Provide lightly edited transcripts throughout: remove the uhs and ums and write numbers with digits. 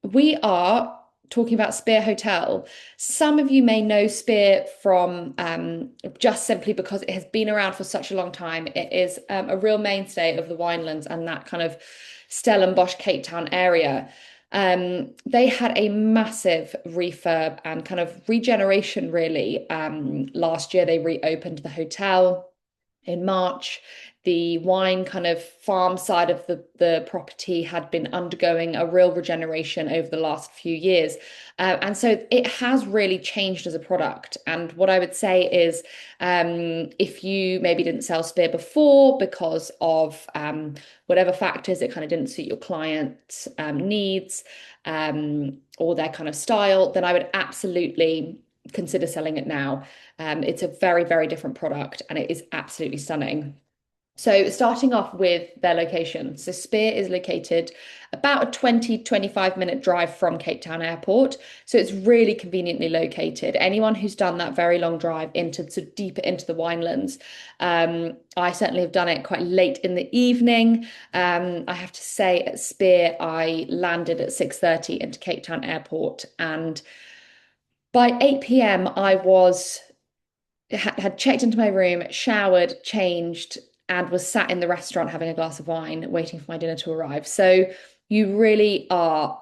We are talking about Spier Hotel. Some of you may know Spier from just simply because it has been around for such a long time. It is a real mainstay of the Winelands and that kind of Stellenbosch, Cape Town area. They had a massive refurb and kind of regeneration, really. Last year, they reopened the hotel in March. The wine kind of farm side of the property had been undergoing a real regeneration over the last few years. And so it has really changed as a product. And what I would say is if you maybe didn't sell Spear before because of whatever factors, it kind of didn't suit your client's needs or their kind of style, then I would absolutely consider selling it now. It's a very, very different product and it is absolutely stunning. So starting off with their location. So Spear is located about a 20-25 minute drive from Cape Town Airport. So it's really conveniently located. Anyone who's done that very long drive into sort of deeper into the winelands, I certainly have done it quite late in the evening. I have to say at Spear, I landed at 6:30 into Cape Town Airport, and by 8 p.m. I was had checked into my room, showered, changed, and was sat in the restaurant having a glass of wine, waiting for my dinner to arrive. So you really are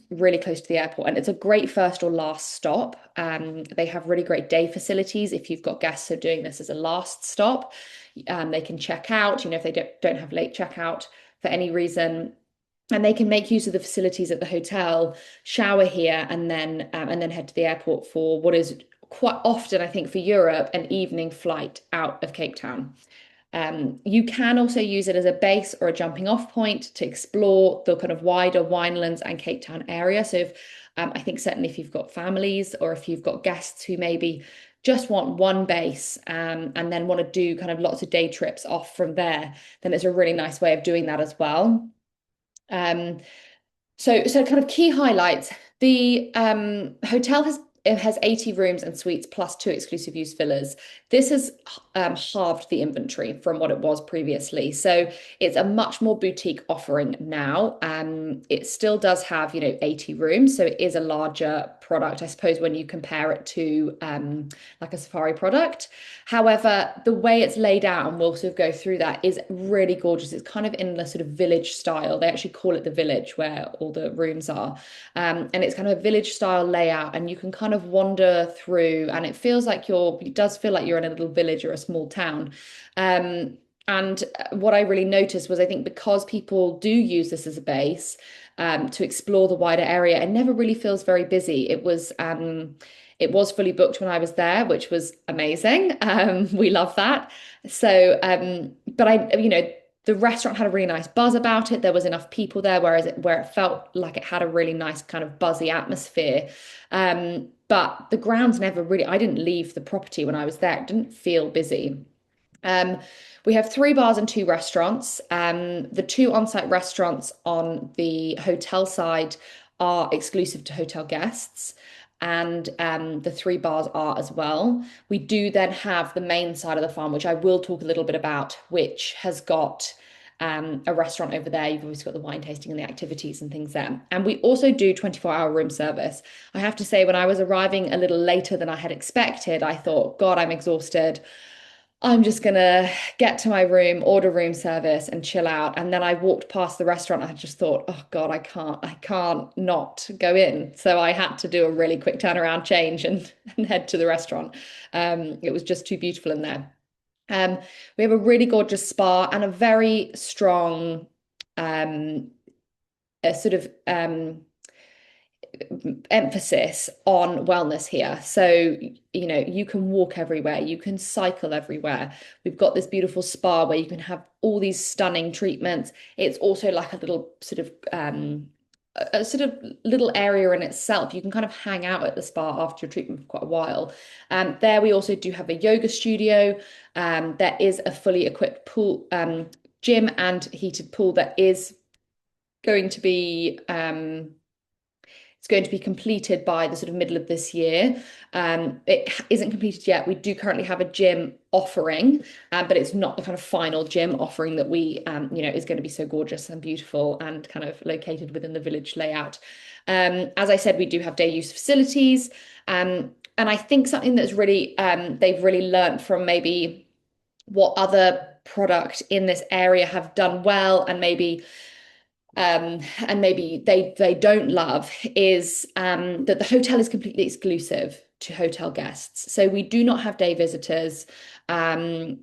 really close to the airport, and it's a great first or last stop. They have really great day facilities if you've got guests who are doing this as a last stop. They can check out, if they don't have late checkout for any reason. And they can make use of the facilities at the hotel, shower here, and then head to the airport for what is quite often, I think, for Europe, an evening flight out of Cape Town. You can also use it as a base or a jumping off point to explore the kind of wider Winelands and Cape Town area. So if, I think certainly if you've got families or if you've got guests who maybe just want one base and then want to do kind of lots of day trips off from there, then it's a really nice way of doing that as well. Um, so kind of key highlights. The hotel has 80 rooms and suites plus two exclusive use villas. This has halved the inventory from what it was previously. So it's a much more boutique offering now. It still does have, 80 rooms. So it is a larger product, I suppose, when you compare it to like a safari product. However, the way it's laid out, and we'll sort of go through that, is really gorgeous. It's kind of in the sort of village style. They actually call it the village where all the rooms are. And it's kind of a village style layout, and you can kind of wander through, and it does feel like you're in a little village or a small town. And what I really noticed was I think because people do use this as a base to explore the wider area, it never really feels very busy. It was fully booked when I was there, which was amazing. We love that. So, but the restaurant had a really nice buzz about it. There was enough people there, where it felt like it had a really nice kind of buzzy atmosphere. But the grounds never really, I didn't leave the property when I was there. It didn't feel busy. Um, we have three bars and two restaurants. The two on-site restaurants on the hotel side are exclusive to hotel guests, and the three bars are as well. We do then have the main side of the farm, which I will talk a little bit about, which has got a restaurant over there. You've always got the wine tasting and the activities and things there. And we also do 24-hour room service. I have to say, when I was arriving a little later than I had expected, I thought, God, I'm exhausted. I'm just gonna get to my room, order room service, and chill out. And then I walked past the restaurant. And I just thought, oh God, I can't not go in. So I had to do a really quick turnaround change and head to the restaurant. It was just too beautiful in there. We have a really gorgeous spa and a very strong, a sort of emphasis on wellness here. So, you can walk everywhere, you can cycle everywhere. We've got this beautiful spa where you can have all these stunning treatments. It's also like a sort of little area in itself. You can kind of hang out at the spa after your treatment for quite a while. There we also do have a yoga studio. There is a fully equipped pool, gym and heated pool that is going to be going to be completed by the sort of middle of this year. It isn't completed yet. We do currently have a gym offering, but it's not the kind of final gym offering that is going to be so gorgeous and beautiful and kind of located within the village layout. As I said, we do have day use facilities. And I think something that's really they've really learned from maybe what other product in this area have done well and maybe they don't love is that the hotel is completely exclusive to hotel guests. So we do not have day visitors um,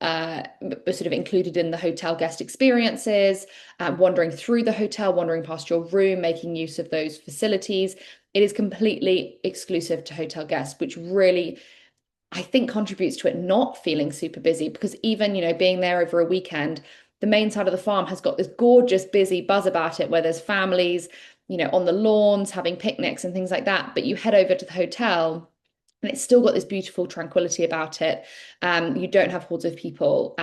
sort of included in the hotel guest experiences, wandering through the hotel, wandering past your room, making use of those facilities. It is completely exclusive to hotel guests, which really I think contributes to it not feeling super busy because even, being there over a weekend, the main side of the farm has got this gorgeous busy buzz about it where there's families, on the lawns having picnics and things like that. But you head over to the hotel and it's still got this beautiful tranquility about it. You don't have hordes of people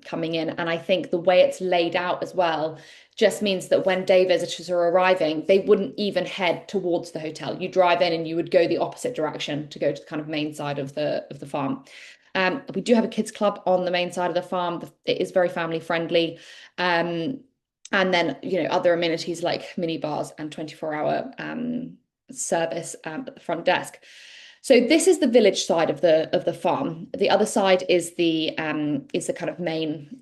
coming in. And I think the way it's laid out as well just means that when day visitors are arriving, they wouldn't even head towards the hotel. You drive in and you would go the opposite direction to go to the kind of main side of the farm. We do have a kids club on the main side of the farm. It is very family friendly. And then, other amenities like mini bars and 24-hour service at the front desk. So this is the village side of the farm. The other side is the kind of main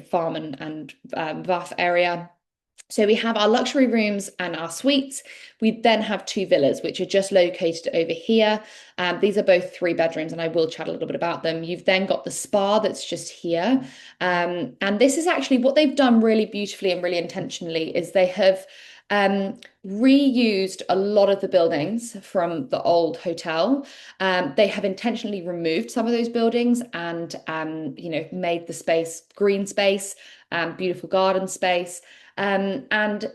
farm and VAF area. So we have our luxury rooms and our suites. We then have two villas, which are just located over here. These are both 3 bedrooms, and I will chat a little bit about them. You've then got the spa that's just here. And this is actually what they've done really beautifully and really intentionally is they have reused a lot of the buildings from the old hotel. They have intentionally removed some of those buildings and made the space green space, beautiful garden space. And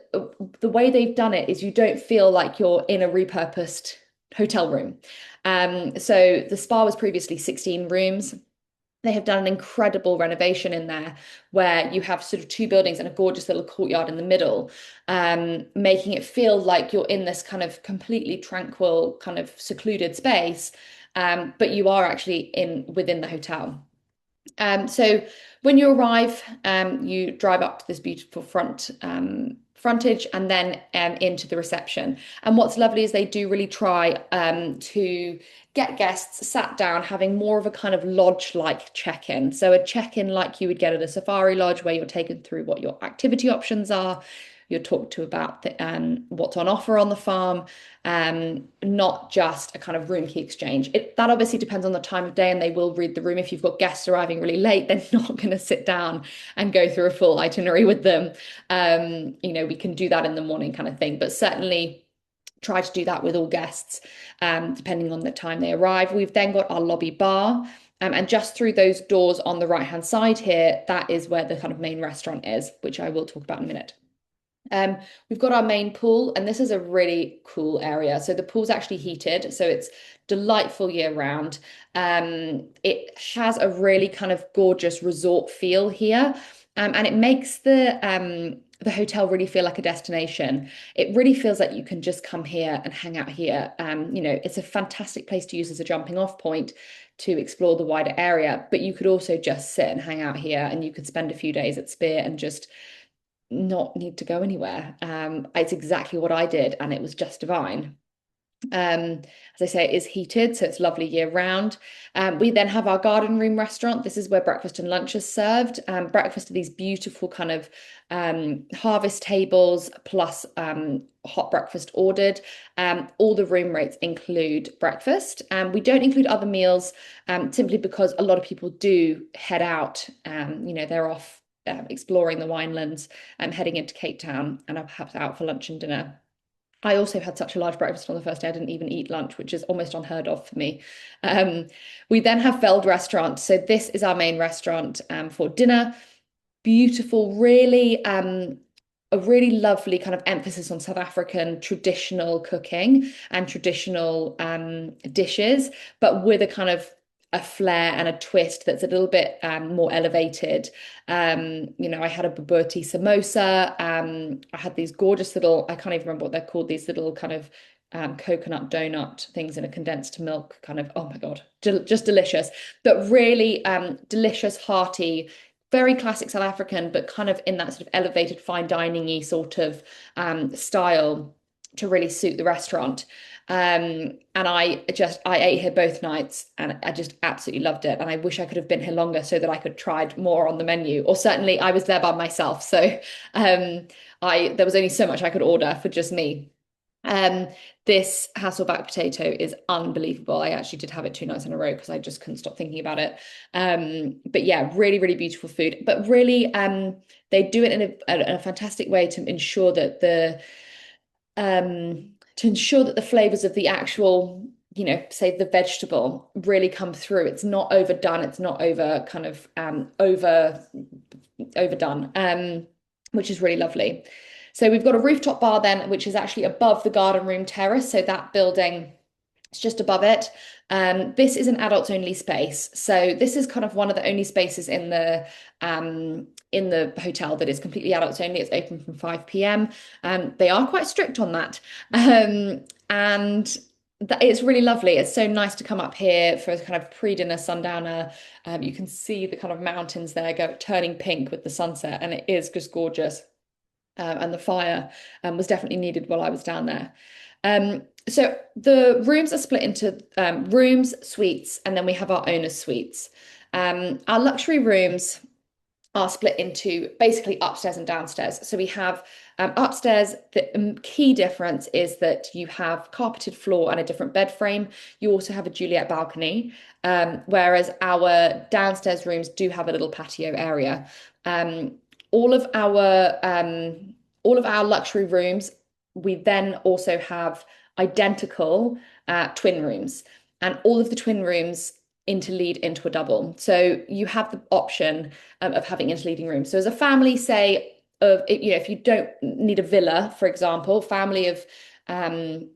the way they've done it is you don't feel like you're in a repurposed hotel room. So the spa was previously 16 rooms. They have done an incredible renovation in there where you have sort of 2 buildings and a gorgeous little courtyard in the middle, making it feel like you're in this kind of completely tranquil, kind of secluded space, but you are actually within the hotel. So when you arrive, you drive up to this beautiful frontage and then into the reception. And what's lovely is they do really try to get guests sat down, having more of a kind of lodge-like check-in. So a check-in like you would get at a safari lodge, where you're taken through what your activity options are. You're talked to about what's on offer on the farm, not just a kind of room key exchange. That obviously depends on the time of day, and they will read the room. If you've got guests arriving really late, they're not going to sit down and go through a full itinerary with them. We can do that in the morning kind of thing, but certainly try to do that with all guests, depending on the time they arrive. We've then got our lobby bar. And just through those doors on the right-hand side here, that is where the kind of main restaurant is, which I will talk about in a minute. We've got our main pool, and this is a really cool area. So the pool's actually heated, so it's delightful year round. It has a really kind of gorgeous resort feel here, and it makes the hotel really feel like a destination. It really feels like you can just come here and hang out here. It's a fantastic place to use as a jumping off point to explore the wider area, but you could also just sit and hang out here, and you could spend a few days at Spier and just not need to go anywhere. It's exactly what I did, and it was just divine. As I say, it is heated, so it's lovely year round. We then have our garden room restaurant. This is where breakfast and lunch is served. Breakfast are these beautiful kind of harvest tables plus hot breakfast ordered. All the room rates include breakfast. We don't include other meals simply because a lot of people do head out. They're off exploring the winelands, heading into Cape Town, and I'm perhaps out for lunch and dinner. I also had such a large breakfast on the first day, I didn't even eat lunch, which is almost unheard of for me. We then have Veld Restaurant. So this is our main restaurant for dinner. Beautiful, really, a really lovely kind of emphasis on South African traditional cooking and traditional dishes, but with a kind of a flair and a twist that's a little bit more elevated. I had a bobotie samosa. I had these gorgeous little, I can't even remember what they're called, these little kind of coconut donut things in a condensed milk kind of, oh my God, just delicious, but really delicious, hearty, very classic South African, but kind of in that sort of elevated fine dining-y sort of style to really suit the restaurant. And I ate here both nights and I just absolutely loved it. And I wish I could have been here longer so that I could tried more on the menu. Or certainly I was there by myself. So I there was only so much I could order for just me. Um, this Hasselback potato is unbelievable. I actually did have it 2 nights in a row because I just couldn't stop thinking about it. But yeah, really, really beautiful food. But really, they do it in a fantastic way to ensure that the flavors of the actual, say the vegetable really come through. It's not overdone. It's not over kind of overdone, which is really lovely. So we've got a rooftop bar then, which is actually above the garden room terrace. So that building, it's just above it. This is an adults only space. So this is kind of one of the only spaces in the hotel that is completely adults only. It's open from 5 p.m. They are quite strict on that. And it's really lovely. It's so nice to come up here for a kind of pre-dinner sundowner. You can see the kind of mountains there go turning pink with the sunset, and it is just gorgeous. And the fire was definitely needed while I was down there. So the rooms are split into rooms, suites, and then we have our owner's suites. Our luxury rooms are split into basically upstairs and downstairs. So we have upstairs, the key difference is that you have carpeted floor and a different bed frame. You also have a Juliet balcony, whereas our downstairs rooms do have a little patio area. Um, all of our luxury rooms, we then also have identical twin rooms, and all of the twin rooms interlead into a double. So you have the option of having interleading rooms. So as a family, say if you don't need a villa, for example, family of 2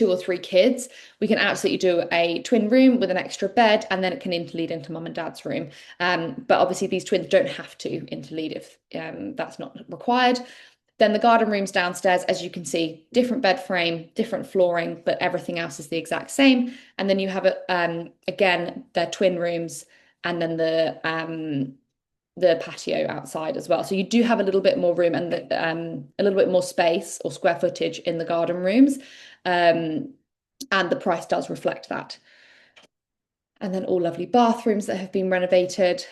or 3 kids, we can absolutely do a twin room with an extra bed, and then it can interlead into mum and dad's room. But obviously these twins don't have to interlead if that's not required. Then the garden rooms downstairs, as you can see, different bed frame, different flooring, but everything else is the exact same. And then you have again, their twin rooms, and then the patio outside as well. So you do have a little bit more room and a little bit more space or square footage in the garden rooms. And the price does reflect that. And then all lovely bathrooms that have been renovated.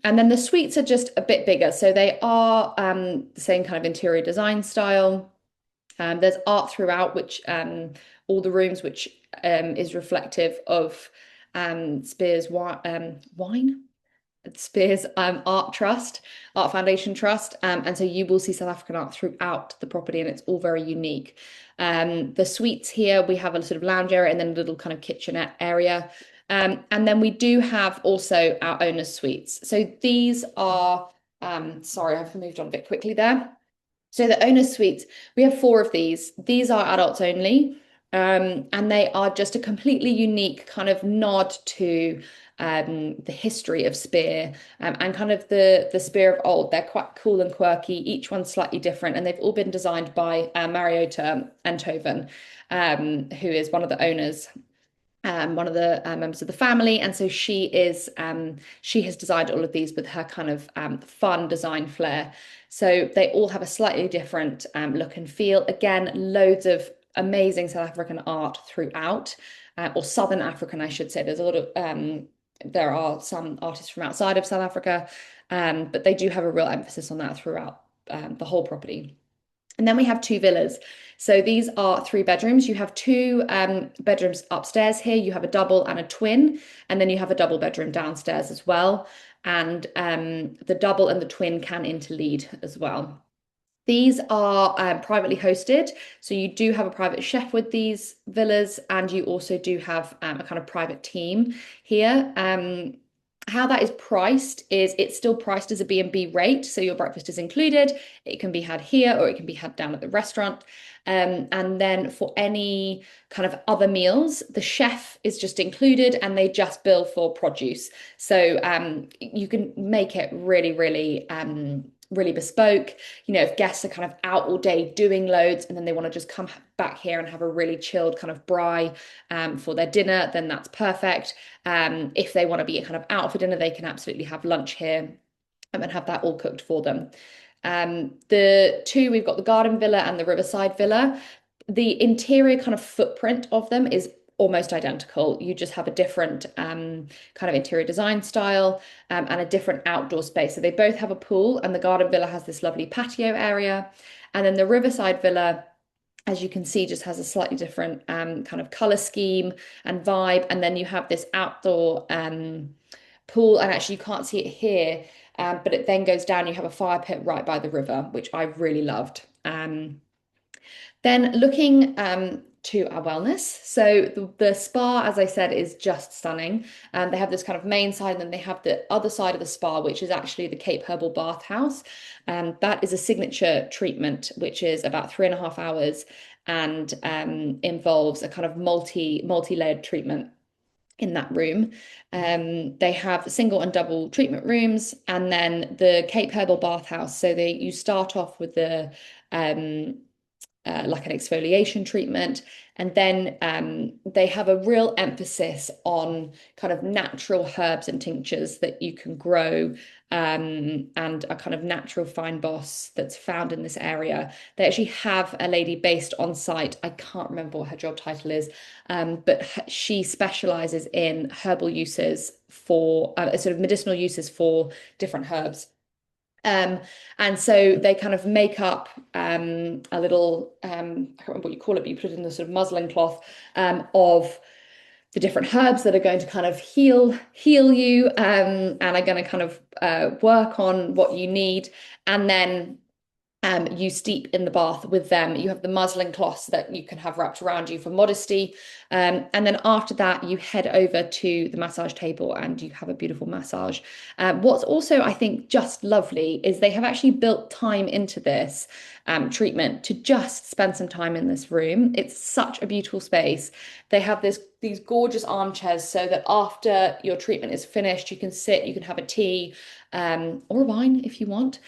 And then the suites are just a bit bigger. So they are the same kind of interior design style. There's art throughout, which all the rooms, which is reflective of Spier's wine. Spier's Art Foundation Trust. And so you will see South African art throughout the property, and it's all very unique. The suites here, we have a sort of lounge area and then a little kind of kitchenette area. And then we do have also our owner's suites. So these are, sorry, I've moved on a bit quickly there. So the owner's suites, we have 4 of these. These are adults only. And they are just a completely unique kind of nod to the history of Spier and kind of the Spier of old. They're quite cool and quirky. Each one's slightly different, and they've all been designed by Mariota Enthoven, who is one of the owners. One of the members of the family, and so she has designed all of these with her kind of fun design flair. So they all have a slightly different look and feel. Again, loads of amazing South African art throughout, or Southern African, I should say. There's a lot of there are some artists from outside of South Africa, but they do have a real emphasis on that throughout the whole property. And then we have 2 villas. So these are 3 bedrooms. You have 2 bedrooms upstairs here. You have a double and a twin, and then you have a double bedroom downstairs as well. And the double and the twin can interlead as well. These are privately hosted. So you do have a private chef with these villas, and you also do have a kind of private team here. How that is priced is it's still priced as a B&B rate. So your breakfast is included. It can be had here or it can be had down at the restaurant. And then for any kind of other meals, the chef is just included and they just bill for produce. So you can make it really, really really bespoke. You know, if guests are kind of out all day doing loads and then they want to just come back here and have a really chilled kind of braai for their dinner, then that's perfect. If they want to be kind of out for dinner, they can absolutely have lunch here and have that all cooked for them. We've got the garden villa and the riverside villa. The interior kind of footprint of them is almost identical. You just have a different kind of interior design style and a different outdoor space. So they both have a pool, and the garden villa has this lovely patio area. And then the riverside villa, as you can see, just has a slightly different kind of color scheme and vibe. And then you have this outdoor pool, and actually you can't see it here, but it then goes down. You have a fire pit right by the river, which I really loved. Then looking to our wellness. So the spa, as I said, is just stunning. They have this kind of main side, and then they have the other side of the spa, which is actually the Cape Herbal Bath House. That is a signature treatment, which is about 3.5 hours and involves a kind of multi-layered treatment in that room. They have single and double treatment rooms, and then the Cape Herbal Bath House. So you start off with the like an exfoliation treatment. And then they have a real emphasis on kind of natural herbs and tinctures that you can grow and a kind of natural fine boss that's found in this area. They actually have a lady based on site. I can't remember what her job title is, but she specializes in herbal uses for sort of medicinal uses for different herbs. And so they kind of make up a little, I can't remember what you call it, but you put it in the sort of muslin cloth of the different herbs that are going to kind of heal you and are going to kind of work on what you need. And then you steep in the bath with them. You have the muslin cloths that you can have wrapped around you for modesty. And then after that, you head over to the massage table and you have a beautiful massage. What's also, I think, just lovely is they have actually built time into this treatment to just spend some time in this room. It's such a beautiful space. They have these gorgeous armchairs so that after your treatment is finished, you can sit, you can have a tea or a wine if you want.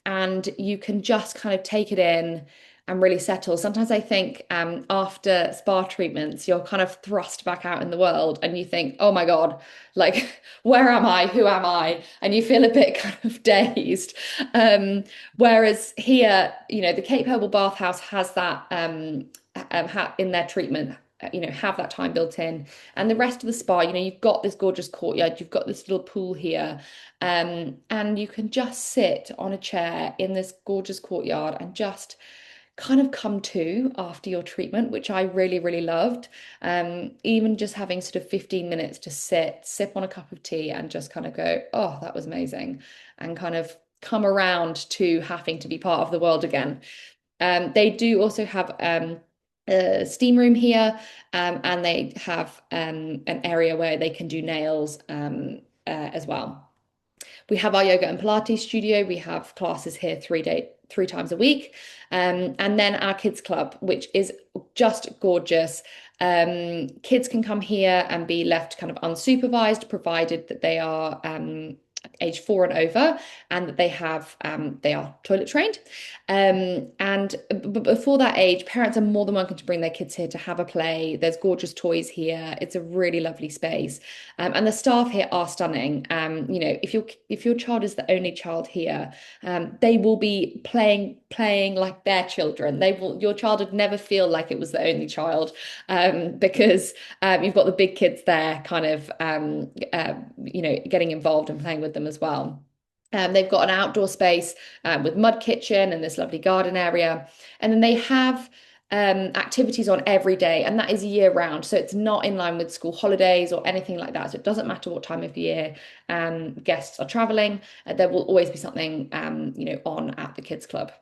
And you can just kind of take it in and really settle. Sometimes I think after spa treatments, you're kind of thrust back out in the world and you think, oh my God, like, where am I? Who am I? And you feel a bit kind of dazed. Whereas here, you know, the Cape Herbal Bath House has that in their treatment. You know, have that time built in, and the rest of the spa, you know, you've got this gorgeous courtyard, you've got this little pool here, and you can just sit on a chair in this gorgeous courtyard and just kind of come to after your treatment, which I really, really loved. Even just having sort of 15 minutes to sit, sip on a cup of tea and just kind of go, oh, that was amazing, and kind of come around to having to be part of the world again. They do also have a steam room here, and they have an area where they can do nails as well. We have our yoga and Pilates studio. We have classes here 3 times a week. And then our kids club, which is just gorgeous. Kids can come here and be left kind of unsupervised, provided that they are age 4 and over, and that they are toilet trained. And before that age, parents are more than welcome to bring their kids here to have a play. There's gorgeous toys here. It's a really lovely space. And the staff here are stunning. You know, if your child is the only child here, they will be playing like their children. Your child would never feel like it was the only child, because you've got the big kids there kind of you know, getting involved and playing with them as well. They've got an outdoor space with mud kitchen and this lovely garden area. And then they have activities on every day, and that is year round. So it's not in line with school holidays or anything like that. So it doesn't matter what time of year guests are traveling, there will always be something you know, on at the kids club.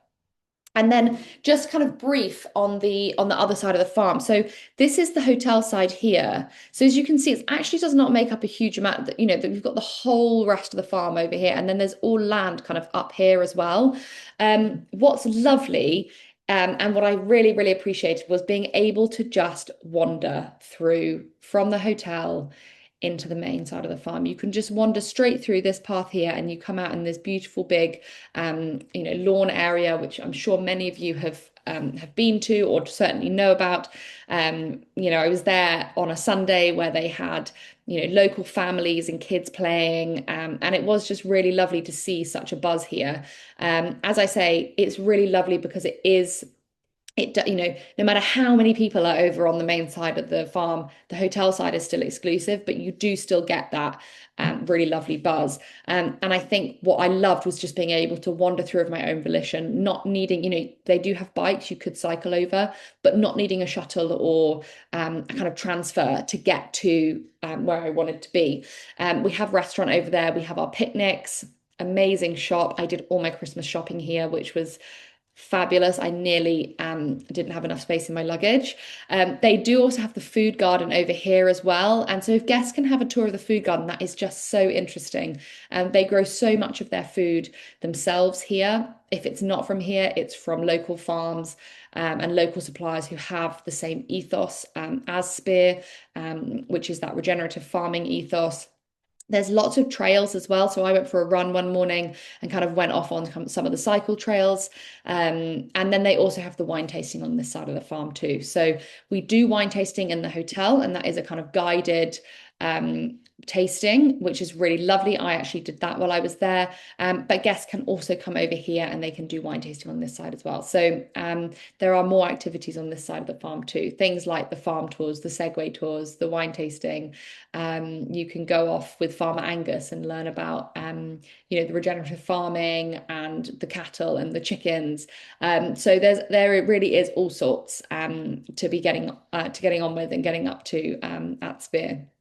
And then just kind of brief on the other side of the farm. So this is the hotel side here. So as you can see, it actually does not make up a huge amount that, that we've got the whole rest of the farm over here. And then there's all land kind of up here as well. What's lovely, and what I really, really appreciated was being able to just wander through from the hotel into the main side of the farm. You can just wander straight through this path here and you come out in this beautiful big lawn area, which I'm sure many of you have been to or certainly know about. I was there on a Sunday where they had, local families and kids playing, and it was just really lovely to see such a buzz here. As I say, it's really lovely because no matter how many people are over on the main side of the farm, the hotel side is still exclusive, but you do still get that really lovely buzz. And I think what I loved was just being able to wander through of my own volition, not needing, they do have bikes you could cycle over, but not needing a shuttle or a kind of transfer to get to where I wanted to be. We have restaurant over there. We have our picnics, amazing shop. I did all my Christmas shopping here, which was fabulous. I nearly didn't have enough space in my luggage. They do also have the food garden over here as well. And so if guests can have a tour of the food garden, that is just so interesting. They grow so much of their food themselves here. If it's not from here, it's from local farms and local suppliers who have the same ethos as Spier, which is that regenerative farming ethos. There's lots of trails as well. So I went for a run one morning and kind of went off on some of the cycle trails. And then they also have the wine tasting on this side of the farm too. So we do wine tasting in the hotel, and that is a kind of guided tasting, which is really lovely. I actually did that while I was there. But guests can also come over here and they can do wine tasting on this side as well. So there are more activities on this side of the farm too. Things like the farm tours, the Segway tours, the wine tasting. You can go off with Farmer Angus and learn about the regenerative farming and the cattle and the chickens. So there really is all sorts to be getting on with and getting up to at Spier.